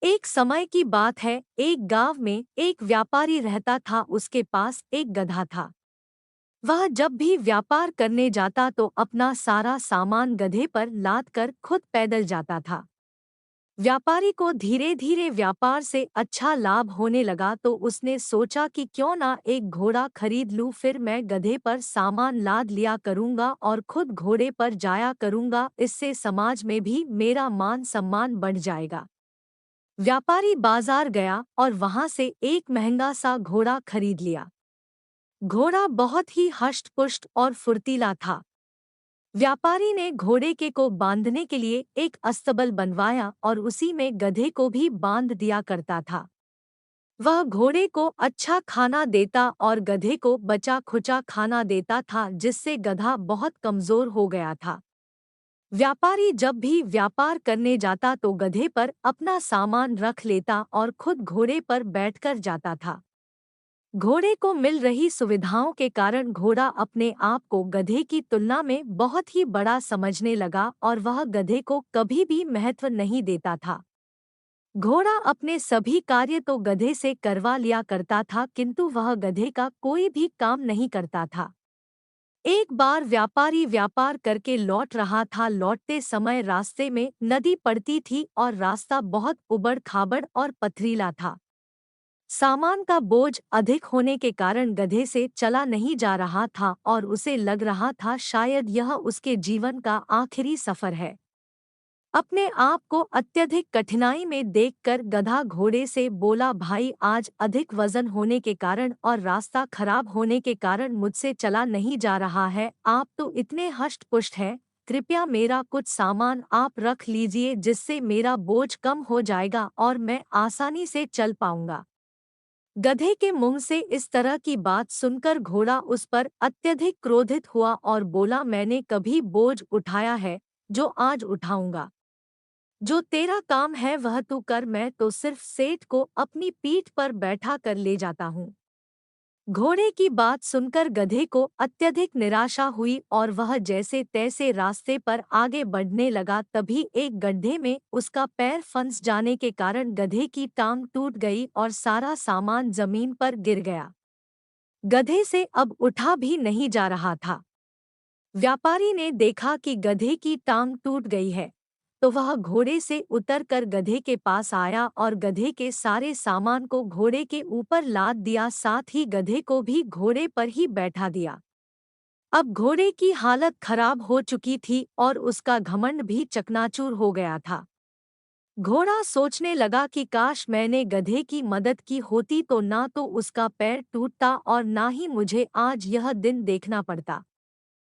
एक समय की बात है, एक गांव में एक व्यापारी रहता था। उसके पास एक गधा था। वह जब भी व्यापार करने जाता तो अपना सारा सामान गधे पर लाद कर खुद पैदल जाता था। व्यापारी को धीरे धीरे व्यापार से अच्छा लाभ होने लगा तो उसने सोचा कि क्यों ना एक घोड़ा खरीद लूं, फिर मैं गधे पर सामान लाद लिया करूंगा और खुद घोड़े पर जाया करूंगा। इससे समाज में भी मेरा मान सम्मान बढ़ जाएगा। व्यापारी बाजार गया और वहां से एक महंगा सा घोड़ा खरीद लिया। घोड़ा बहुत ही हष्ट-पुष्ट और फुर्तीला था। व्यापारी ने घोड़े के को बांधने के लिए एक अस्तबल बनवाया और उसी में गधे को भी बांध दिया करता था। वह घोड़े को अच्छा खाना देता और गधे को बचा खुचा खाना देता था, जिससे गधा बहुत कमजोर हो गया था। व्यापारी जब भी व्यापार करने जाता तो गधे पर अपना सामान रख लेता और खुद घोड़े पर बैठकर जाता था। घोड़े को मिल रही सुविधाओं के कारण घोड़ा अपने आप को गधे की तुलना में बहुत ही बड़ा समझने लगा और वह गधे को कभी भी महत्व नहीं देता था। घोड़ा अपने सभी कार्य तो गधे से करवा लिया करता था, किंतु वह गधे का कोई भी काम नहीं करता था। एक बार व्यापारी व्यापार करके लौट रहा था। लौटते समय रास्ते में नदी पड़ती थी और रास्ता बहुत उबड़-खाबड़ और पथरीला था। सामान का बोझ अधिक होने के कारण गधे से चला नहीं जा रहा था और उसे लग रहा था शायद यह उसके जीवन का आखिरी सफर है। अपने आप को अत्यधिक कठिनाई में देखकर गधा घोड़े से बोला, भाई, आज अधिक वजन होने के कारण और रास्ता खराब होने के कारण मुझसे चला नहीं जा रहा है। आप तो इतने हष्ट-पुष्ट हैं, कृपया मेरा कुछ सामान आप रख लीजिए, जिससे मेरा बोझ कम हो जाएगा और मैं आसानी से चल पाऊंगा। गधे के मुंह से इस तरह की बात सुनकर घोड़ा उस पर अत्यधिक क्रोधित हुआ और बोला, मैंने कभी बोझ उठाया है जो आज उठाऊंगा? जो तेरा काम है वह तू कर, मैं तो सिर्फ सेठ को अपनी पीठ पर बैठा कर ले जाता हूँ। घोड़े की बात सुनकर गधे को अत्यधिक निराशा हुई और वह जैसे तैसे रास्ते पर आगे बढ़ने लगा। तभी एक गड्ढे में उसका पैर फंस जाने के कारण गधे की टांग टूट गई और सारा सामान जमीन पर गिर गया। गधे से अब उठा भी नहीं जा रहा था। व्यापारी ने देखा कि गधे की टांग टूट गई है, तो वह घोड़े से उतरकर गधे के पास आया और गधे के सारे सामान को घोड़े के ऊपर लाद दिया, साथ ही गधे को भी घोड़े पर ही बैठा दिया। अब घोड़े की हालत खराब हो चुकी थी और उसका घमंड भी चकनाचूर हो गया था। घोड़ा सोचने लगा कि काश मैंने गधे की मदद की होती तो ना तो उसका पैर टूटता और ना ही मुझे आज यह दिन देखना पड़ता।